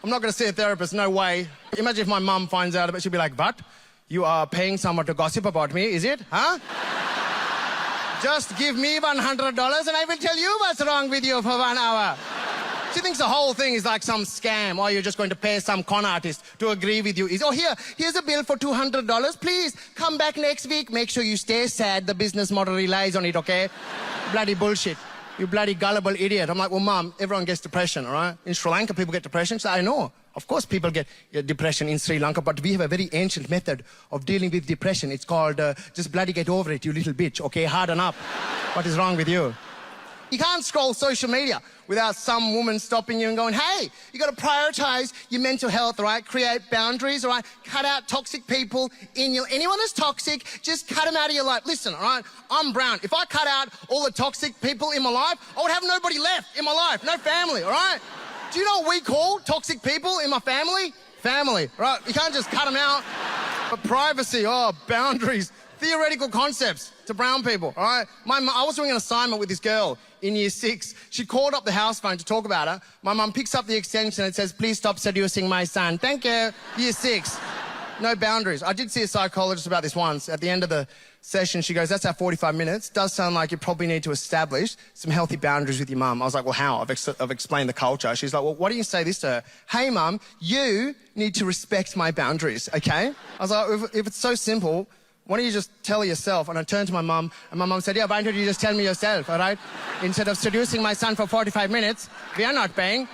I'm not going to see a therapist, no way. Imagine if my mum finds out about it, she'll be like, what? You are paying someone to gossip about me, is it? Huh? Just give me $100 and I will tell you what's wrong with you for 1 hour. She thinks the whole thing is like some scam, or you're just going to pay some con artist to agree with you. Oh, here's a bill for $200. Please come back next week. Make sure you stay sad. The business model relies on it, okay? Bloody bullshit. You bloody gullible idiot. I'm like, well, Mum, everyone gets depression, all right? In Sri Lanka, people get depression. So I know. Of course, people get depression in Sri Lanka, but we have a very ancient method of dealing with depression. It's called just bloody get over it, you little bitch, okay? Harden up. What is wrong with you? You can't scroll social media without some woman stopping you and going, hey, you got to prioritize your mental health, all right? Create boundaries, all right? Cut out toxic people in your... Anyone that's toxic, just cut them out of your life. Listen, all right? I'm brown. If I cut out all the toxic people in my life, I would have nobody left in my life. No family, all right? Do you know what we call toxic people in my family? Family, right? You can't just cut them out. But privacy, boundaries, theoretical concepts to brown people, all right? I was doing an assignment with this girl in year 6. She called up the house phone to talk about her. My mum picks up the extension and says, please stop seducing my son. Thank you. Year 6. No boundaries. I did see a psychologist about this once. At the end of the session, she goes, that's our 45 minutes. Does sound like you probably need to establish some healthy boundaries with your mum. I was like, well, how? I've explained the culture. She's like, well, why don't you say this to her? Hey, Mum, you need to respect my boundaries, okay? I was like, if it's so simple, why don't you just tell her yourself? And I turned to my mum, and my mum said, yeah, why don't you just tell me yourself, all right? Instead of seducing my son for 45 minutes, we are not paying.